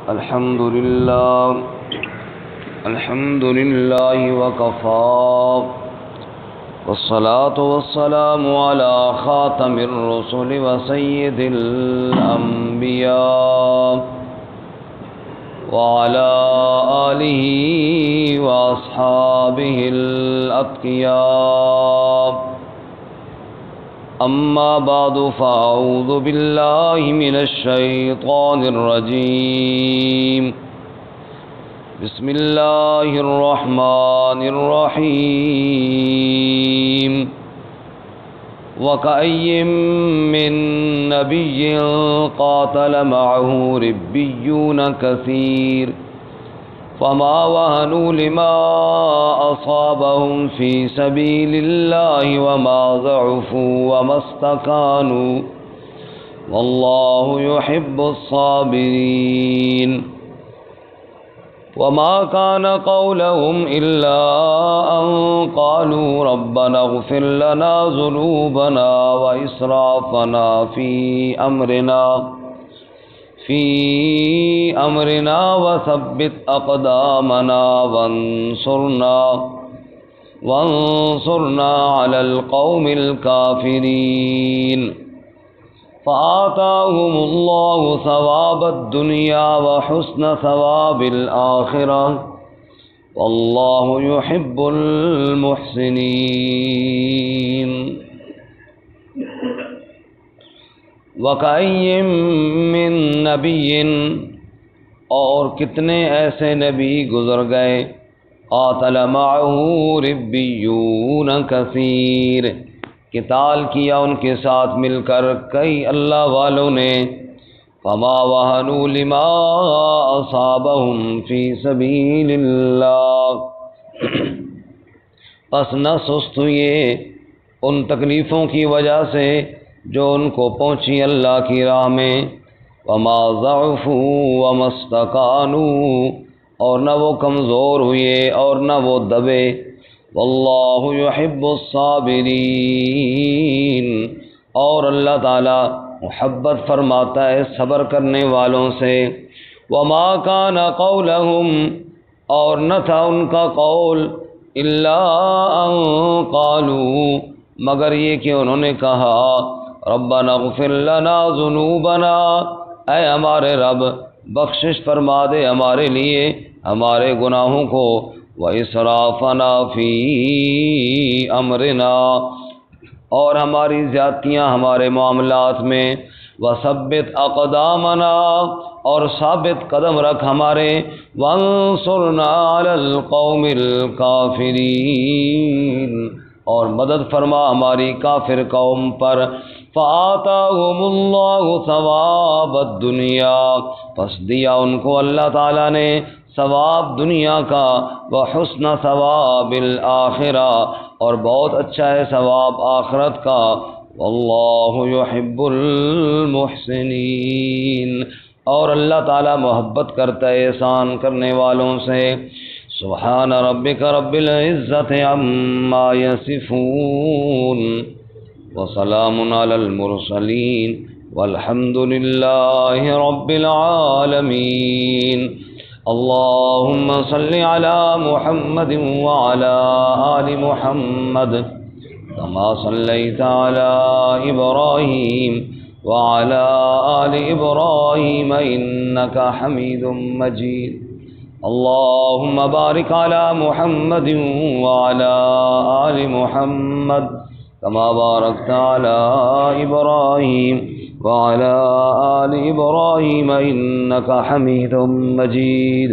الحمد لله وكفى والصلاة والسلام على خاتم الرسل وسيد الأنبياء وعلى آله وأصحابه الأتقياء. أما بعد فأعوذ بالله من الشيطان الرجيم. بسم الله الرحمن الرحيم. وكأي من نبي قاتل معه ربيون كثير فما وهنوا لما أصابهم في سبيل الله وما ضعفوا وما استكانوا والله يحب الصابرين. وما كان قولهم إلا أن قالوا ربنا اغفر لنا ذنوبنا وإسرافنا في أمرنا وثبت أقدامنا وانصرنا على القوم الكافرين. فآتاهم الله ثواب الدنيا وحسن ثواب الآخرة والله يحب المحسنين. وَكَأَيٍّ مِّن نَّبِيٍّ، اور کتنے ایسے نبی گزر گئے، قاتل معه ربیون کثیر، قتال کیا ان کے ساتھ مل کر کئی اللہ والوں نے. فما وهنوا لما أصابهم في سبيل الله، پس نہ سست ہوئے ان تکلیفوں کی وجہ سے جو ان کو پہنچی اللہ کی راہ میں. وما ضعفوا وما استكانوا، اور نہ وہ کمزور ہوئے اور نہ وہ دبے. واللہ يحب الصابرین، اور اللہ تعالی محبت فرماتا ہے صبر کرنے والوں سے. وما كان قولهم، اور نہ تھا ان کا قول، الا ان قالوا، مگر یہ کہ انہوں نے کہا ربنا اغفر لنا ذنوبنا، اے ہمارے رب بخشش فرما دے ہمارے لیے ہمارے گناہوں کو. وَإِسْرَافَنَا فِي أَمْرِنَا، اور ہماری زیادتیاں ہمارے معاملات میں. وَثَبِّتْ أَقْدَامَنَا، اور ثابت قدم رکھ ہمارے. وَانصُرْنَا عَلَى الْقَوْمِ الْكَافِرِينَ، اور مدد فرما ہماری کافر قوم پر. فَآتَاهُمُ اللَّهُ ثَوَابَ الدُّنْيَا، پس دیا ان کو اللہ تعالیٰ نے ثواب دنیا کا. وحسن ثواب الآخرہ، اور بہت اچھا ہے ثواب آخرت کا. واللہ يحب المحسنین، اور اللہ تعالیٰ محبت کرتا ہے احسان کرنے والوں سے. سبحان ربک رب العزت عما یصفون وسلام علی المرسلین والحمد للہ رب العالمین. اللهم صل على محمد وعلى آل محمد كما صليت على إبراهيم وعلى آل إبراهيم إنك حميد مجيد. اللهم بارك على محمد وعلى آل محمد كما باركت على إبراهيم وعلى آل إبراهيم إنك حميد مجيد.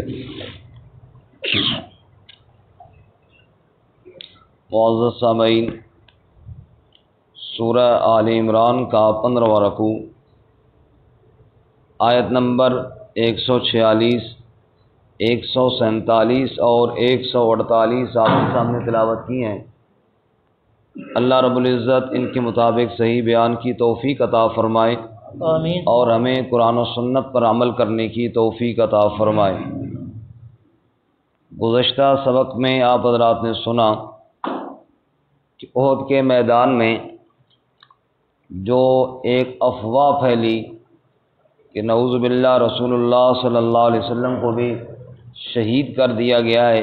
معزز سامعین، سورہ آل عمران کا 15واں رکوع، آیت نمبر 146، 147 اور 148 آپ کے سامنے تلاوت کی ہیں. اللہ رب العزت ان کے مطابق صحیح بیان کی توفیق عطا فرمائے، آمین، اور ہمیں قرآن و سنت پر عمل کرنے کی توفیق عطا فرمائے. گزشتہ سبق میں آپ حضرات نے سنا کہ احد کے میدان میں جو ایک افواہ پھیلی کہ نعوذ باللہ رسول اللہ صلی اللہ علیہ وسلم کو بھی شہید کر دیا گیا ہے،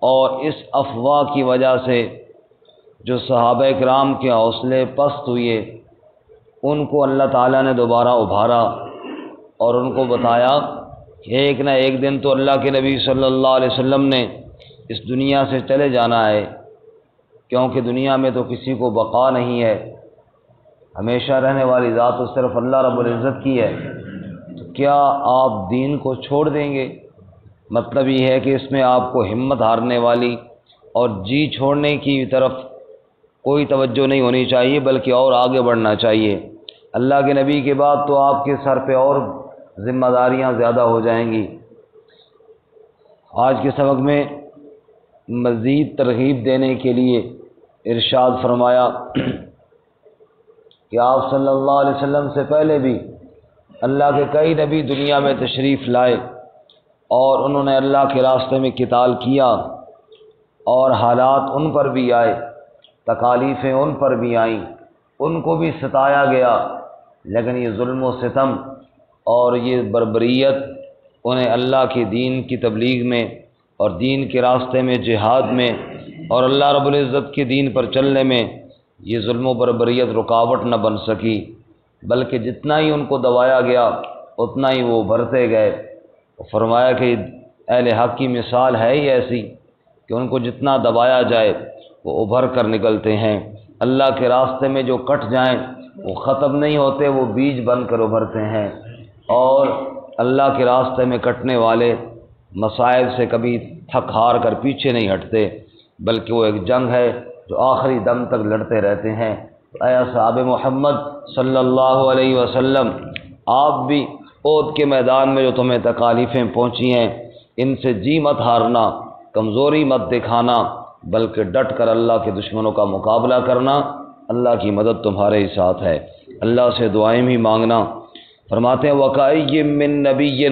اور اس افواہ کی وجہ سے جو صحابہ کرام کے حوصلے پست ہوئے ان کو اللہ تعالیٰ نے دوبارہ ابھارا اور ان کو بتایا کہ ایک نہ ایک دن تو اللہ کے نبی صلی اللہ علیہ وسلم نے اس دنیا سے چلے جانا ہے، کیونکہ دنیا میں تو کسی کو بقا نہیں ہے، ہمیشہ رہنے والی ذات تو صرف اللہ رب العزت کی ہے۔ تو کیا آپ دین کو چھوڑ دیں گے؟ مطلب یہ ہے کہ اس میں آپ کو ہمت ہارنے والی اور جی چھوڑنے کی طرف کوئی توجہ نہیں ہونی چاہیے، بلکہ اور آگے بڑھنا چاہیے۔ اللہ کے نبی کے بعد تو آپ کے سر پہ اور ذمہ داریاں زیادہ ہو جائیں گی۔ آج کے سبق میں مزید ترغیب دینے کے لیے ارشاد فرمایا کہ آپ صلی اللہ علیہ وسلم سے پہلے بھی اللہ کے کئی نبی دنیا میں تشریف لائے اور انہوں نے اللہ کے راستے میں قتال کیا، اور حالات ان پر بھی آئے، تکالیفیں ان پر بھی آئیں، ان کو بھی ستایا گیا، لیکن یہ ظلم و ستم اور یہ بربریت انہیں اللہ کے دین کی تبلیغ میں اور دین کے راستے میں جہاد میں اور اللہ رب العزت کے دین پر چلنے میں یہ ظلم و بربریت رکاوٹ نہ بن سکی، بلکہ جتنا ہی ان کو دبایا گیا اتنا ہی وہ ابھرتے گئے۔ فرمایا کہ اہل حق کی مثال ہے ہی ایسی کہ ان کو جتنا دبایا جائے وہ ابھر کر نکلتے ہیں۔ اللہ کے راستے میں جو کٹ جائیں وہ ختم نہیں ہوتے، وہ بیج بن کر ابھرتے ہیں، اور اللہ کے راستے میں کٹنے والے مصائب سے کبھی تھک ہار کر پیچھے نہیں ہٹتے، بلکہ وہ ایک جنگ ہے جو آخری دم تک لڑتے رہتے ہیں۔ اے صاحب محمد صلی اللہ علیہ وسلم، آپ بھی احد کے میدان میں جو تمہیں تکالیفیں پہنچی ہیں ان سے جی مت ہارنا، کمزوری مت دکھانا، بلکہ ڈٹ کر اللہ کے دشمنوں کا مقابلہ کرنا۔ اللہ کی مدد تمہارے ہی ساتھ ہے، اللہ سے دعائیں بھی مانگنا۔ فرماتے ہیں وَكَأَيٍّ مِّن نَبِيٍّ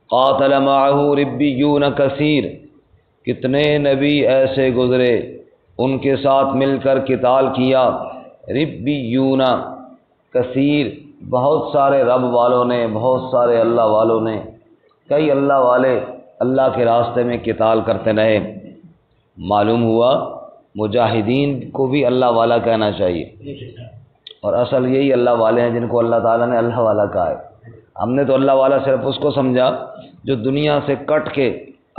قَاتَلَ مَعَهُ رِبِّيُّونَ كَثِيرٌ، کتنے نبی ایسے گزرے ان کے ساتھ مل کر قتال کیا، ربیون کثیر، بہت سارے رب والوں نے، بہت سارے اللہ والوں نے، کئی اللہ والے اللہ کے راستے میں قتال کرتے رہے۔ معلوم ہوا مجاہدین کو بھی اللہ والا کہنا چاہیے، اور اصل یہی اللہ والے ہیں جن کو اللہ تعالیٰ نے اللہ والا کہا ہے۔ ہم نے تو اللہ والا صرف اس کو سمجھا جو دنیا سے کٹ کے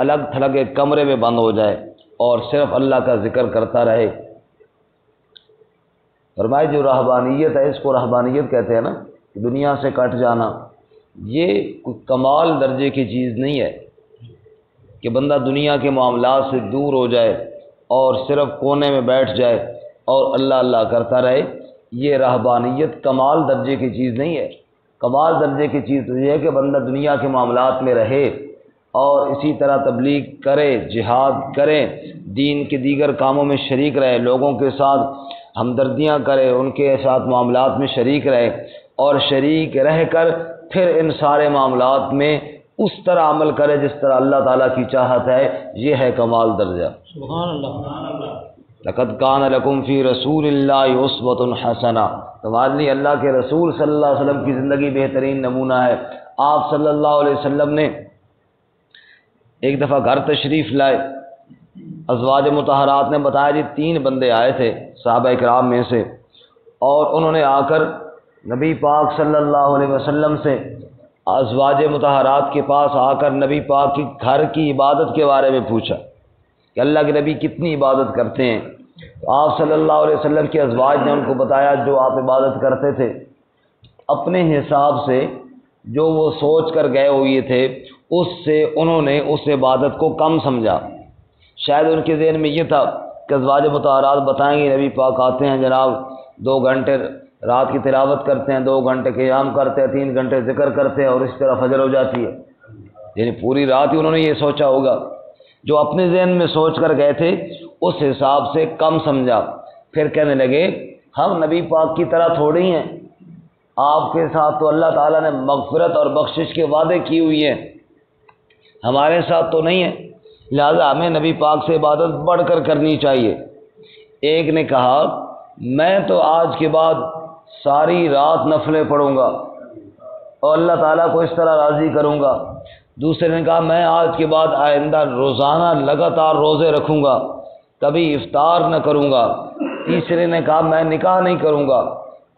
الگ تھلگ ایک کمرے میں بند ہو جائے اور صرف اللہ کا ذکر کرتا رہے۔ فرمائے جو رہبانیت ہے، اس کو رہبانیت کہتے ہیں نا، دنیا سے کٹ جانا، یہ کوئی کمال درجے کی چیز نہیں ہے کہ بندہ دنیا کے معاملات سے دور ہو جائے اور صرف کونے میں بیٹھ جائے اور اللہ اللہ کرتا رہے۔ یہ رہبانیت کمال درجے کی چیز نہیں ہے۔ کمال درجے کی چیز تو یہ ہے کہ بندہ دنیا کے معاملات میں رہے اور اسی طرح تبلیغ کرے، جہاد کرے، دین کے دیگر کاموں میں شریک رہے، لوگوں کے ساتھ ہمدردیاں کرے، ان کے ساتھ معاملات میں شریک رہے، اور شریک رہ کر پھر ان سارے معاملات میں اس طرح عمل کرے جس طرح اللہ تعالیٰ کی چاہت ہے۔ یہ ہے کمال درجہ۔ سبحان اللہ۔ لقد کان لکم فی رسول اللہ اسوۃ حسنہ، تمہارے لیے اللہ کے رسول صلی اللہ علیہ وسلم کی زندگی بہترین نمونہ ہے۔ آپ صلی اللہ علیہ وسلم نے ایک دفعہ گھر تشریف لائے، ازواج مطہرات نے بتایا جی 3 بندے آئے تھے صحابہ کرام میں سے، اور انہوں نے آ کر نبی پاک صلی اللہ علیہ وسلم سے ازواج مطہرات کے پاس آ کر نبی پاک کی گھر کی عبادت کے بارے میں پوچھا کہ اللہ کے نبی کتنی عبادت کرتے ہیں۔ تو آپ صلی اللہ علیہ وسلم کے ازواج نے ان کو بتایا جو آپ عبادت کرتے تھے، اپنے حساب سے جو وہ سوچ کر گئے ہوئے تھے اس سے انہوں نے اس عبادت کو کم سمجھا۔ شاید ان کے ذہن میں یہ تھا کہ ازواج مطہرات بتائیں گے نبی پاک آتے ہیں جناب 2 گھنٹے رات کی تلاوت کرتے ہیں، 2 گھنٹے قیام کرتے ہیں، 3 گھنٹے ذکر کرتے ہیں، اور اس طرح فجر ہو جاتی ہے۔ یعنی پوری رات ہی انہوں نے یہ سوچا ہوگا، جو اپنے ذہن میں سوچ کر گئے تھے اس حساب سے کم سمجھا۔ پھر کہنے لگے ہم نبی پاک کی طرح تھوڑی ہیں، آپ کے ساتھ تو اللہ تعالیٰ نے مغفرت اور بخشش کے وعدے کی ہوئی ہیں، ہمارے ساتھ تو نہیں ہے، لہذا ہمیں نبی پاک سے عبادت بڑھ کر کرنی چاہیے۔ ایک نے کہا میں تو آج کے بعد ساری رات نفلیں پڑھوں گا، اور اللہ تعالیٰ کو اس طرح راضی کروں گا۔ دوسرے نے کہا میں آج کے بعد آئندہ روزانہ لگاتار روزے رکھوں گا، کبھی افطار نہ کروں گا۔ تیسرے نے کہا میں نکاح نہیں کروں گا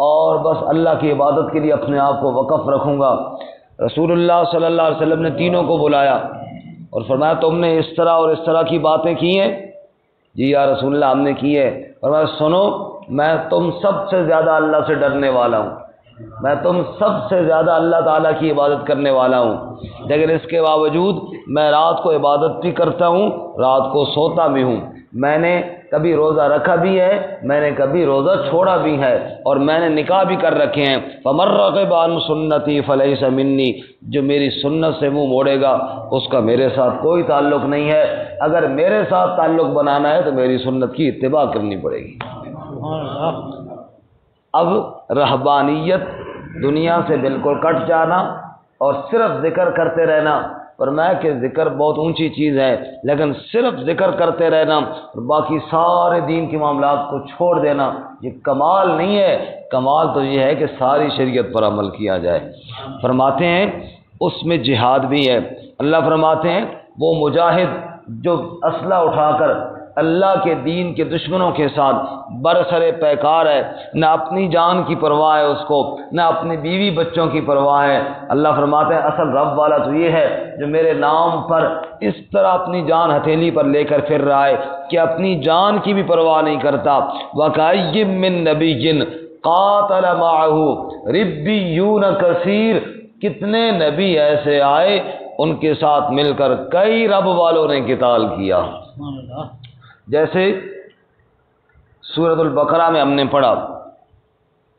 اور بس اللہ کی عبادت کے لیے اپنے آپ کو وقف رکھوں گا۔ رسول اللہ صلی اللہ علیہ وسلم نے تینوں کو بلایا اور فرمایا تم نے اس طرح اور اس طرح کی باتیں کی ہیں؟ جی یا رسول اللہ ہم نے کی ہے۔ فرمایا سنو، میں تم سب سے زیادہ اللہ سے ڈرنے والا ہوں، میں تم سب سے زیادہ اللہ تعالیٰ کی عبادت کرنے والا ہوں، لیکن اس کے باوجود میں رات کو عبادت بھی کرتا ہوں، رات کو سوتا بھی ہوں، میں نے کبھی روزہ رکھا بھی ہے، میں نے کبھی روزہ چھوڑا بھی ہے، اور میں نے نکاح بھی کر رکھے ہیں۔ فَمَن رَغِبَ عَن سُنَّتِي فَلَيْسَ مِنِّي، جو میری سنت سے منہ موڑے گا اس کا میرے ساتھ کوئی تعلق نہیں ہے۔ اگر میرے ساتھ تعلق بنانا ہے تو میری سنت کی اتباع کرنی پڑے گی۔ اب رہبانیت دنیا سے بالکل کٹ جانا اور صرف ذکر کرتے رہنا، فرمایا کہ ذکر بہت اونچی چیز ہے، لیکن صرف ذکر کرتے رہنا اور باقی سارے دین کے معاملات کو چھوڑ دینا یہ کمال نہیں ہے۔ کمال تو یہ ہے کہ ساری شریعت پر عمل کیا جائے۔ فرماتے ہیں اس میں جہاد بھی ہے۔ اللہ فرماتے ہیں وہ مجاہد جو اسلحہ اٹھا کر اللہ کے دین کے دشمنوں کے ساتھ برسر پیکار ہے، نہ اپنی جان کی پرواہ ہے اس کو، نہ اپنی بیوی بچوں کی پرواہ ہے۔ اللہ فرماتے ہیں اصل رب والا تو یہ ہے جو میرے نام پر اس طرح اپنی جان ہتھیلی پر لے کر پھر رہا ہے کہ اپنی جان کی بھی پرواہ نہیں کرتا۔ وَكَأَيٍّ مِّن نَبِيٍّ قَاتَلَ مَعَهُ رِبِّيُّونَ كَثِيرٌ، کتنے نبی ایسے آئے ان کے ساتھ مل کر کئی رب والوں نے قتال کیا۔ جیسے سورۃ البقرہ میں ہم نے پڑھا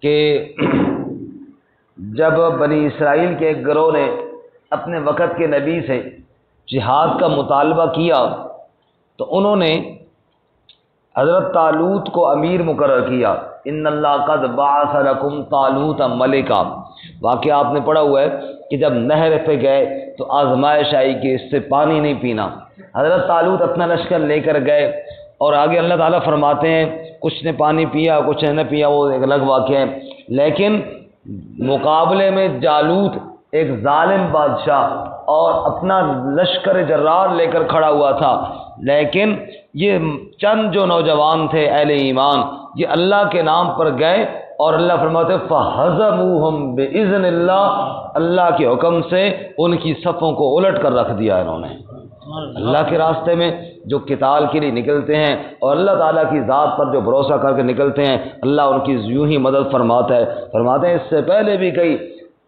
کہ جب بنی اسرائیل کے ایک گروہ نے اپنے وقت کے نبی سے جہاد کا مطالبہ کیا تو انہوں نے حضرت طالوت کو امیر مقرر کیا۔ ان اللہ قد بعث لکم طالوت ملکا، واقعہ آپ نے پڑھا ہوا ہے کہ جب نہر پہ گئے تو آزمائش آئی کہ اس سے پانی نہیں پینا، حضرت طالوت اپنا لشکر لے کر گئے اور آگے اللہ تعالیٰ فرماتے ہیں کچھ نے پانی پیا کچھ نے نہ پیا، وہ ایک الگ واقعہ ہے، لیکن مقابلے میں جالوت ایک ظالم بادشاہ اور اپنا لشکر جرار لے کر کھڑا ہوا تھا، لیکن یہ چند جو نوجوان تھے اہل ایمان یہ اللہ کے نام پر گئے اور اللہ فرماتے فَهَزَمُوهُمْ بِإِذْنِ اللَّهِ، اللہ کے حکم سے ان کی صفوں کو الٹ کر رکھ دیا انہوں نے۔ اللہ کے راستے میں جو قتال کے لیے نکلتے ہیں اور اللہ تعالیٰ کی ذات پر جو بھروسہ کر کے نکلتے ہیں اللہ ان کی یوں ہی مدد فرماتا ہے۔ فرماتے ہیں اس سے پہلے بھی کئی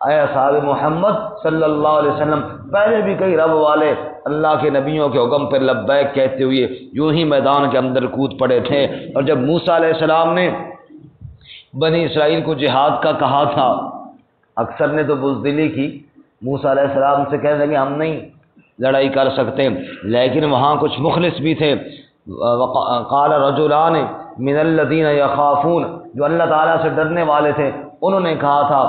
اے صاحب محمد صلی اللہ علیہ وسلم، پہلے بھی کئی رب والے اللہ کے نبیوں کے حکم پر لبیک کہتے ہوئے یوں ہی میدان کے اندر کود پڑے تھے۔ اور جب موسیٰ علیہ السلام نے بنی اسرائیل کو جہاد کا کہا تھا، اکثر نے تو بزدلی کی، موسیٰ علیہ السلام سے کہنے لگے ہم نہیں لڑائی کر سکتے، لیکن وہاں کچھ مخلص بھی تھے۔ قال رجلان من الذین یخافون، جو اللہ تعالیٰ سے ڈرنے والے تھے، انہوں نے کہا تھا،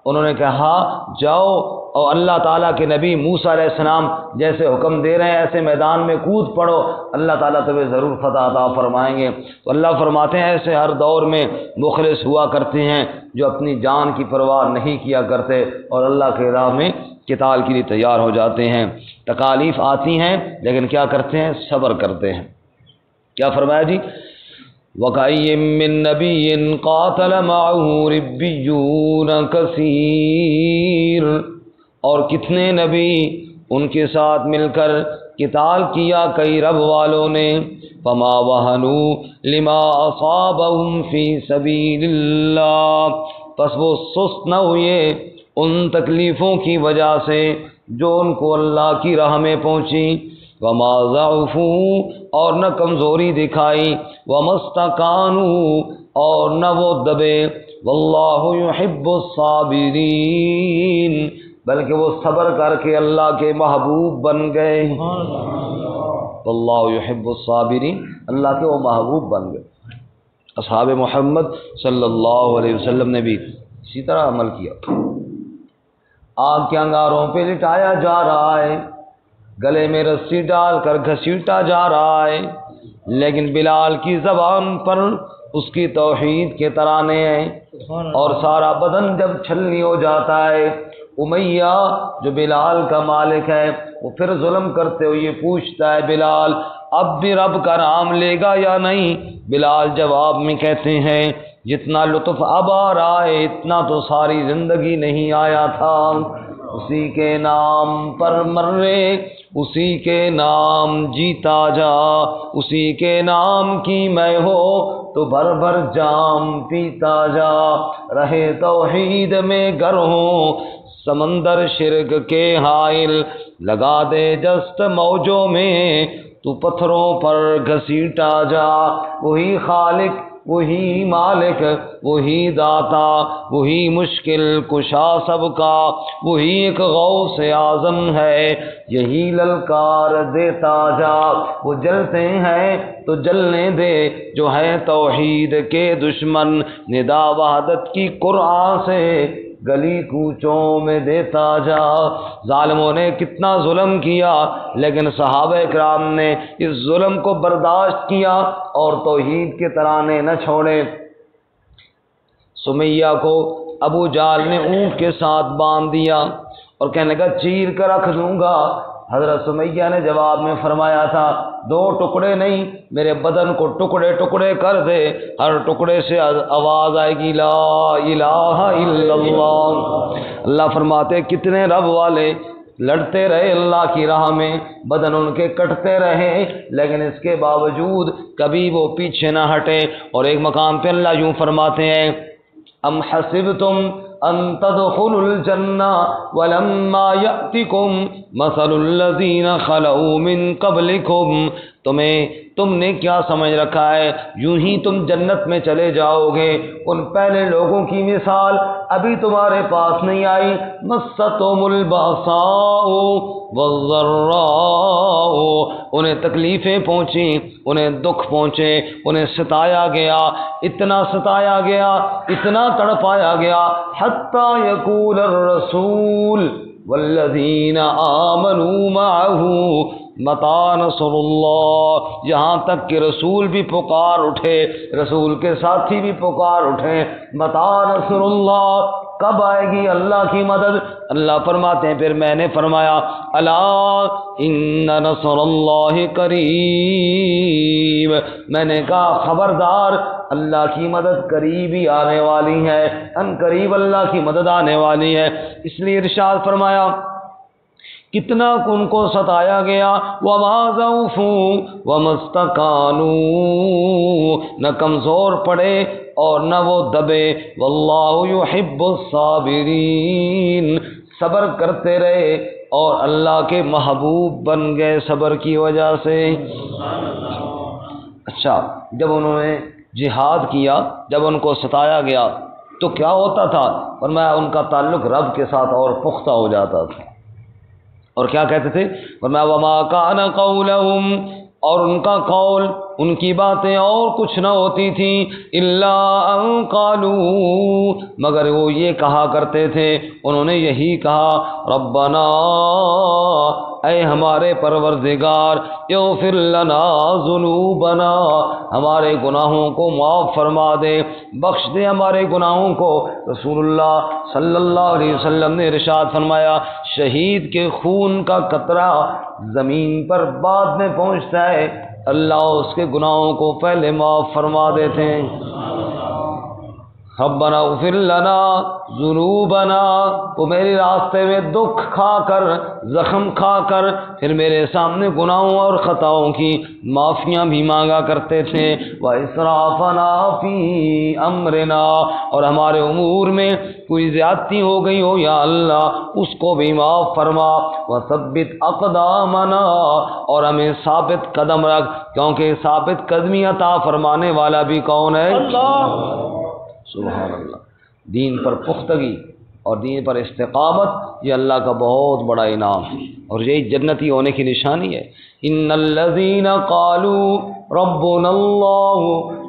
انہوں نے کہا جاؤ اور اللہ تعالیٰ کے نبی موسیٰ علیہ السلام جیسے حکم دے رہے ہیں ایسے میدان میں کود پڑو، اللہ تعالیٰ تمہیں ضرور فتح عطا فرمائیں گے۔ تو اللہ فرماتے ہیں ایسے ہر دور میں مخلص ہوا کرتے ہیں جو اپنی جان کی پرواہ نہیں کیا کرتے اور اللہ کے راہ میں قتال کے لیے تیار ہو جاتے ہیں۔ تکالیف آتی ہیں لیکن کیا کرتے ہیں؟ صبر کرتے ہیں۔ کیا فرمایا جی؟ وَكَأَيٍّ مِّن نَّبِيٍّ قَاتَلَ مَعَهُ رِبِّيُّونَ كَثِيرٌ، اور کتنے نبی ان کے ساتھ مل کر قتال کیا کئی رب والوں نے۔ فَمَا وَهَنُوا لِمَا أَصَابَهُمْ فِي سَبِيلِ اللَّهِ، پس وہ سست نہ ہوئے ان تکلیفوں کی وجہ سے جو ان کو اللہ کی راہ میں پہنچی۔ وَمَا ضَعُفُوا، اور نہ کمزوری دکھائی، وَمَا اسْتَكَانُوا، اور نہ وہ دبے، وَاللَّهُ يُحِبُّ الصَّابِرِينَ، بلکہ وہ صبر کر کے اللہ کے محبوب بن گئے۔ وَاللَّهُ يُحِبُّ الصَّابِرِينَ، اللہ کے وہ محبوب بن گئے۔ اصحاب محمد صلی اللہ علیہ وسلم نے بھی اسی طرح عمل کیا۔ آگ کے انگاروں پہ لٹایا جا رہا ہے، گلے میں رسی ڈال کر گھسیٹا جا رہا ہے، لیکن بلال کی زبان پر اس کی توحید کے ترانے ہیں، اور سارا بدن جب چھلنی ہو جاتا ہے امیہ جو بلال کا مالک ہے وہ پھر ظلم کرتے ہوئے یہ پوچھتا ہے بلال اب بھی رب کا نام لے گا یا نہیں؟ بلال جواب میں کہتے ہیں جتنا لطف اب آ رہا ہے اتنا تو ساری زندگی نہیں آیا تھا، اسی کے نام پر مرے اسی کے نام جیتا جا، اسی کے نام کی میں ہو تو بھر بھر جام پیتا جا، رہے توحید میں گر ہوں سمندر شرک کے حائل، لگا دے جست موجوں میں تو پتھروں پر گھسیٹا جا، وہی خالق وہی مالک وہی داتا وہی مشکل کشا سب کا، وہی ایک غوث اعظم ہے یہی للکار دیتا جا، وہ جلتے ہیں تو جلنے دے جو ہے توحید کے دشمن، ندا وحدت کی قرآن سے گلی کوچوں میں دیتا جا۔ ظالموں نے کتنا ظلم کیا لیکن صحابہ کرام نے اس ظلم کو برداشت کیا اور توحید کے ترانے نہ چھوڑے۔ سمیہ کو ابو جہل نے اونٹ کے ساتھ باندھ دیا اور کہنے لگا چیر کر رکھ دوں گا۔ حضرت سمیہ نے جواب میں فرمایا تھا 2 ٹکڑے نہیں، میرے بدن کو ٹکڑے ٹکڑے کر دے، ہر ٹکڑے سے آواز آئے گی لا الہ الا اللہ۔ اللہ فرماتے کتنے رب والے لڑتے رہے اللہ کی راہ میں، بدن ان کے کٹتے رہے لیکن اس کے باوجود کبھی وہ پیچھے نہ ہٹے۔ اور ایک مقام پہ اللہ یوں فرماتے ہیں ام حسبتم ان تدخلوا الجنہ ولما یأتکم مثل الذین خلوا من قبلکم، تم نے کیا سمجھ رکھا ہے یوں ہی تم جنت میں چلے جاؤ گے؟ ان پہلے لوگوں کی مثال ابھی تمہارے پاس نہیں آئی۔ مستهم البأساء والضراء، انہیں تکلیفیں پہنچی، انہیں دکھ پہنچے، انہیں ستایا گیا، اتنا ستایا گیا، اتنا تڑپایا گیا، حتی یقول الرسول والذین آمنوا معه متی نصر اللہ، یہاں تک کہ رسول بھی پکار اٹھے، رسول کے ساتھی بھی پکار اٹھے متی نصر اللہ، کب آئے گی اللہ کی مدد؟ اللہ فرماتے ہیں پھر میں نے فرمایا الا ان نصر اللہ قریب، میں نے کہا خبردار اللہ کی مدد قریب ہی آنے والی ہے، ان قریب اللہ کی مدد آنے والی ہے۔ اس لیے ارشاد فرمایا کتنا ان کو ستایا گیا، وما ضعفوا وما استکانوا، نہ کمزور پڑے اور نہ وہ دبے، واللہ یحب الصابرین، صبر کرتے رہے اور اللہ کے محبوب بن گئے صبر کی وجہ سے۔ اچھا جب انہوں نے جہاد کیا، جب ان کو ستایا گیا تو کیا ہوتا تھا؟ فرمایا ان کا تعلق رب کے ساتھ اور پختہ ہو جاتا تھا، اور کیا کہتے تھے؟ فرمایا وما کان قولہم، اور ان کا قول ان کی باتیں اور کچھ نہ ہوتی تھیں الا ان قالوا، مگر وہ یہ کہا کرتے تھے، انہوں نے یہی کہا ربنا، اے ہمارے پروردگار، اغفر لنا ذنوبنا، ہمارے گناہوں کو معاف فرما دے، بخش دے ہمارے گناہوں کو۔ رسول اللہ صلی اللہ علیہ وسلم نے ارشاد فرمایا شہید کے خون کا قطرہ زمین پر بعد میں پہنچتا ہے، اللہ اس کے گناہوں کو پہلے معاف فرما دیتے ہیں۔ ربنا اغفر لنا ذنوبنا، وہ میرے راستے میں دکھ کھا کر، زخم کھا کر، پھر میرے سامنے گناہوں اور خطاؤں کی معافیاں بھی مانگا کرتے تھے، وَإِسْرَافَنَا فِي أَمْرِنَا، اور ہمارے امور میں کوئی زیادتی ہو گئی ہو یا اللہ اس کو بھی معاف فرما، وَثَبِّتْ أَقْدَامَنَا، اور ہمیں ثابت قدم رکھ، کیونکہ ثابت قدمی عطا فرمانے والا بھی کون ہے؟ اللہ۔ سبحان اللہ۔ دین پر پختگی اور دین پر استقامت یہ اللہ کا بہت بڑا انعام ہے، اور یہی جنتی ہونے کی نشانی ہے۔ ان الذین قالوا ربنا اللہ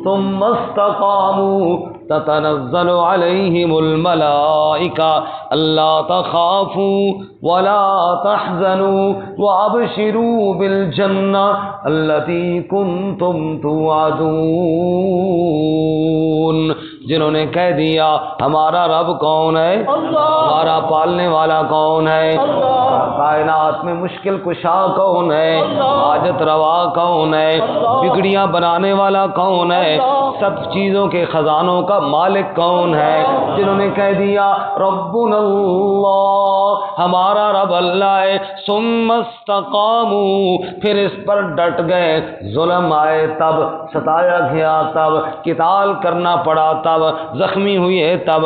ثم استقاموا تتنزل علیہم الملائکہ الا تخافوا ولا تحزنوا وابشروا بالجنہ التی کنتم توعدون۔ جنہوں نے کہہ دیا ہمارا رب کون ہے، ہمارا پالنے والا کون ہے، کائنات میں مشکل کشا کون ہے، حاجت روا کون ہے، بگڑیاں بنانے والا کون ہے، سب چیزوں کے خزانوں کا مالک کون ہے، جنہوں نے کہہ دیا ربنا اللہ، ہمارا رب اللہ ہے، ثم استقاموا، پھر اس پر ڈٹ گئے، ظلم آئے تب، ستایا گیا تب، قتال کرنا پڑا تب، زخمی ہوئے تب،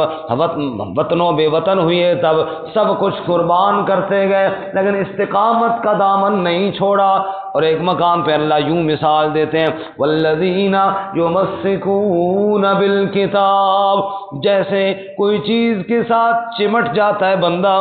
وطنوں بے وطن ہوئے تب، سب کچھ قربان کرتے گئے، لیکن استقامت کا دامن نہیں چھوڑا۔ اور ایک مقام پہ اللہ یوں مثال دیتے ہیں والذین یمسکون بالکتاب، جیسے کوئی چیز کے ساتھ چمٹ جاتا ہے بندہ،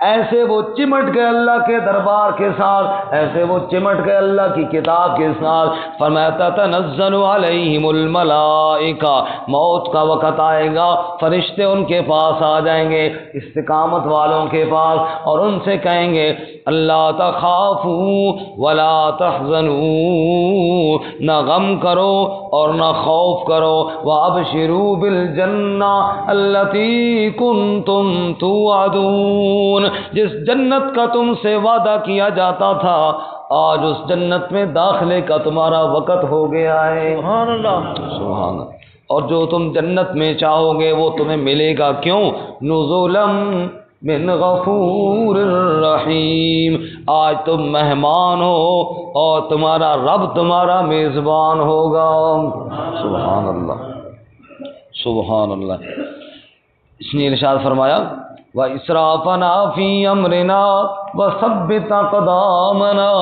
ایسے وہ چمٹ گئے اللہ کے دربار کے ساتھ، ایسے وہ چمٹ گئے اللہ کی کتاب کے ساتھ۔ فرمایا تتنزل علیہم الملائکہ، موت کا وقت آئے گا، فرشتے ان کے پاس آ جائیں گے، استقامت والوں کے پاس، اور ان سے کہیں گے اللہ تخافوا ولا تحزنوا، نہ غم کرو اور نہ خوف کرو، وابشروا بالجنہ التی کنتم توعدون، جس جنت کا تم سے وعدہ کیا جاتا تھا، آج اس جنت میں داخلے کا تمہارا وقت ہو گیا ہے۔ سبحان اللہ، سبحان اللہ۔ اور جو تم جنت میں چاہو گے وہ تمہیں ملے گا، کیوں؟ نزلا من غفور الرحیم، آج تم مہمان ہو اور تمہارا رب تمہارا میزبان ہوگا۔ سبحان اللہ، سبحان اللہ۔ اس نے ارشاد فرمایا وَإِسْرَافَنَا فِي أَمْرِنَا وَثَبِّتْ أَقْدَامَنَا،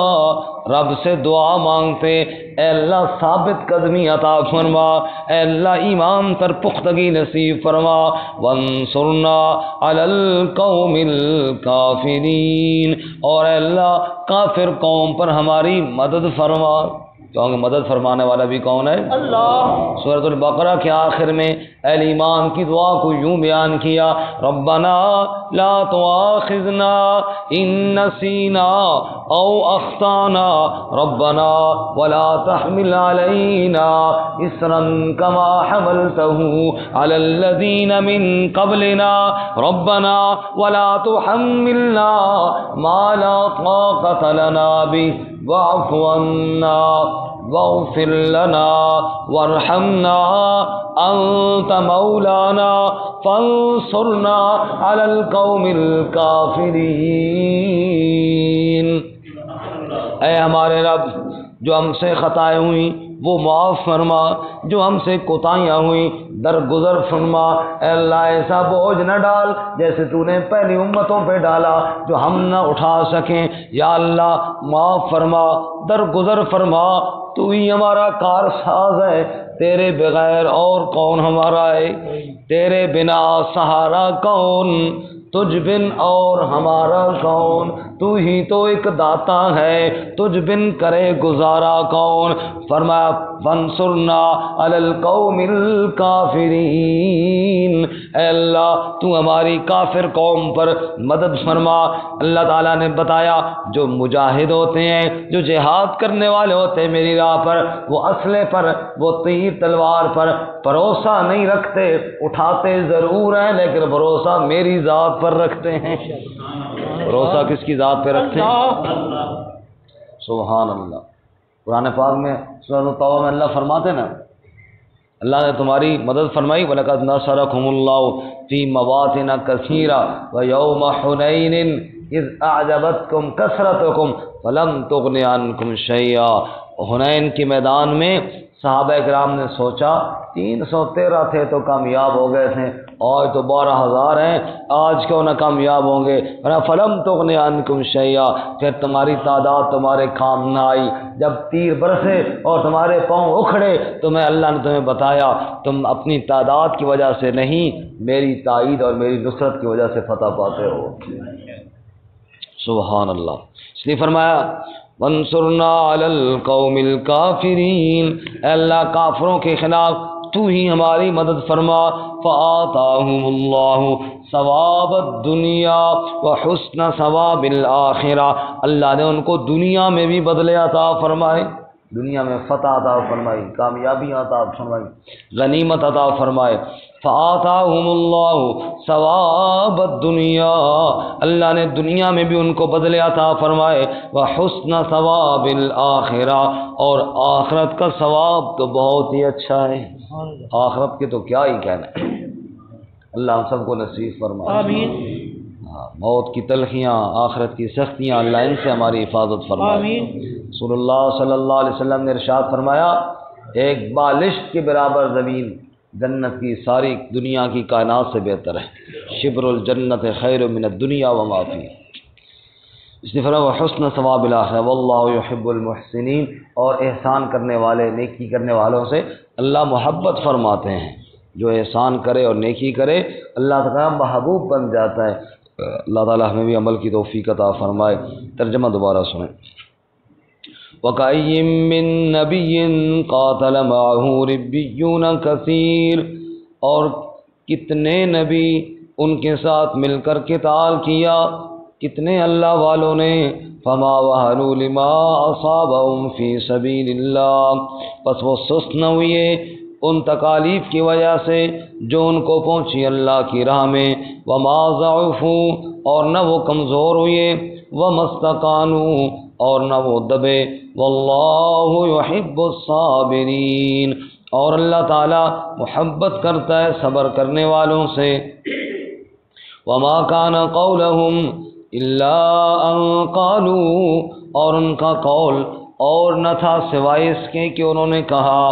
رب سے دعا مانگتے اے اللہ ثابت قدمی عطا فرما، اے اللہ ایمان پر پختگی نصیب فرما، وَانصُرْنَا عَلَى الْقَوْمِ الْكَافِرِينَ، اور اے اللہ کافر قوم پر ہماری مدد فرما۔ کیونکہ مدد فرمانے والا بھی کون ہے؟ اللہ۔ سورۃ البقرہ کے آخر میں اہل ایمان کی دعا کو یوں بیان کیا ربنا لا تؤاخذنا ان نسینا او اخطانا ربنا ولا تحمل علينا اصرا كما حملته على الذين من قبلنا ربنا ولا تحملنا ما لا طاقة لنا به واعف عنا واغفر لنا وارحمنا انت مولانا فانصرنا على القوم الكافرين۔ اے ہمارے رب، جو ہم سے خطائیں ہوئیں وہ معاف فرما، جو ہم سے کوتاہیاں ہوئیں درگزر فرما، اے اللہ ایسا بوجھ نہ ڈال جیسے تو نے پہلی امتوں پہ ڈالا جو ہم نہ اٹھا سکیں، یا اللہ معاف فرما، درگزر فرما، تو ہی ہمارا کار ساز ہے، تیرے بغیر اور کون ہمارا ہے، تیرے بنا سہارا کون، تجھ بن اور ہمارا کون، تو ہی تو ایک داتا ہے، تجھ بن کرے گزارا کون۔ فرمایا فانصرنا علی القوم الکافرین، اے اللہ تو ہماری کافر قوم پر مدد فرما۔ اللہ تعالیٰ نے بتایا جو مجاہد ہوتے ہیں، جو جہاد کرنے والے ہوتے ہیں میری راہ پر، وہ اسلحے پر، وہ تیر تلوار پر بھروسہ نہیں رکھتے، اٹھاتے ضرور ہیں لیکن بھروسہ میری ذات پر رکھتے ہیں۔ بھروسہ کس کی ذات پہ رکھتے ہیں؟ سبحان اللہ۔ قرآن پاک میں سورۃ التوبہ میں اللہ فرماتے نا، اللہ نے تمہاری مدد فرمائی وَلَقَدْ نَصَرَكُمُ اللَّهُ فِي مَوَاطِنَ كَثِيرَةٍ وَيَوْمَ حُنَيْنٍ إِذْ أَعْجَبَتْكُمْ كَثْرَتُكُمْ فَلَمْ تُغْنِ عَنْكُمْ شَيْئًا، حنین کے میدان میں صحابہ کرام نے سوچا 313 تھے تو کامیاب ہو گئے تھے، آج تو 12,000 ہیں، آج کیوں نہ کامیاب ہوں گے؟ فلم تغن عنکم شیئا، پھر تمہاری تعداد تمہارے کام نہ آئی، جب تیر برسے اور تمہارے پاؤں اکھڑے تو میں اللہ نے تمہیں بتایا تم اپنی تعداد کی وجہ سے نہیں، میری تائید اور میری نصرت کی وجہ سے فتح پاتے ہو۔ سبحان اللہ۔ اس لیے فرمایا وانصرنا علی القوم الکافرین، اے اللہ کافروں کے خلاف تو ہی ہماری مدد فرما۔ فآتاہم اللہ ثواب الدنیا وحسن ثواب الآخرہ، اللہ نے ان کو دنیا میں بھی بدلے عطا فرمائے، دنیا میں فتح عطا فرمائی، کامیابی عطا فرمائی، غنیمت عطا فرمائے۔ فآتاہم اللہ ثواب الدنیا، اللہ نے دنیا میں بھی ان کو بدلے عطا فرمائے، وحسن ثواب الآخرہ، اور آخرت کا ثواب تو بہت ہی اچھا ہے، آخرت کے تو کیا ہی کہنا ہے۔ اللہ ہم سب کو نصیب فرمائے، آمین۔ موت کی تلخیاں، آخرت کی سختیاں، اللہ ان سے ہماری حفاظت فرمائے، آمین۔ رسول اللہ صلی اللہ علیہ وسلم نے ارشاد فرمایا، ایک بالشت کے برابر زمین جنت کی ساری دنیا کی کائنات سے بہتر ہے، شبر الجنت خیر من الدنیا وما فیہا۔ اس نے فرمایا وحسن ثواب الآخرہ واللہ یحب المحسنین، اور احسان کرنے والے، نیکی کرنے والوں سے اللہ محبت فرماتے ہیں، جو احسان کرے اور نیکی کرے اللہ تعالیٰ محبوب بن جاتا ہے۔ اللہ تعالیٰ ہمیں بھی عمل کی توفیق عطا فرمائے۔ ترجمہ دوبارہ سنیں۔ وَكَأَيٍّ مِّن نَّبِيٍّ قَاتَلَ مَعَهُ رِبِّيُّونَ كَثِيرٌ، اور کتنے نبی ان کے ساتھ مل کر قتال کیا، کتنے اللہ والوں نے۔ فَمَا وَهَنُوا لِمَا أَصَابَهُمْ فِي سَبِيلِ اللَّهِ، پس وہ سست نہ ہوئے ان تکالیف کی وجہ سے جو ان کو پہنچی اللہ کی راہ میں۔ وَمَا ضَعُفُوا، اور نہ وہ کمزور ہوئے، وَمَا اسْتَكَانُوا، اور نہ وہ دبے۔ وَاللَّهُ يُحِبُّ الصَّابِرِينَ، اور اللہ تعالی محبت کرتا ہے صبر کرنے والوں سے۔ وَمَا كَانَ قَوْلَهُمْ إِلَّا أَن قَالُوا، اور ان کا قول اور نہ تھا سوائے اس کے کہ انہوں نے کہا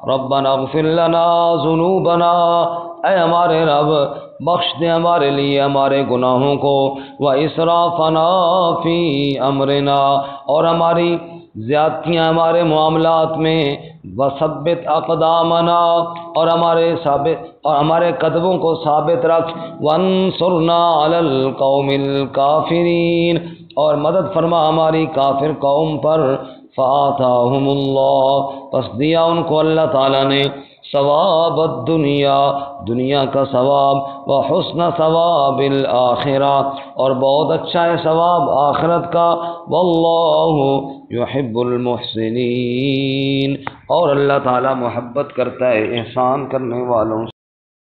ربنا اغفر لنا ذنوبنا، اے ہمارے رب بخش دے ہمارے لیے ہمارے گناہوں کو، واسرافنا فی امرنا، اور ہماری زیادتیاں ہمارے معاملات میں، وثبت اقدامنا، اور ہمارے قدموں کو ثابت رکھ، وانصرنا علی القوم الکافرین، اور مدد فرما ہماری کافر قوم پر۔ فآتاہم اللہ، پس دیا ان کو اللہ تعالیٰ نے ثواب الدنیا، دنیا کا ثواب، وحسن ثواب الآخرہ، اور بہت اچھا ہے ثواب آخرت کا۔ واللہ یحب المحسنین، اور اللہ تعالیٰ محبت کرتا ہے احسان کرنے والوں سے۔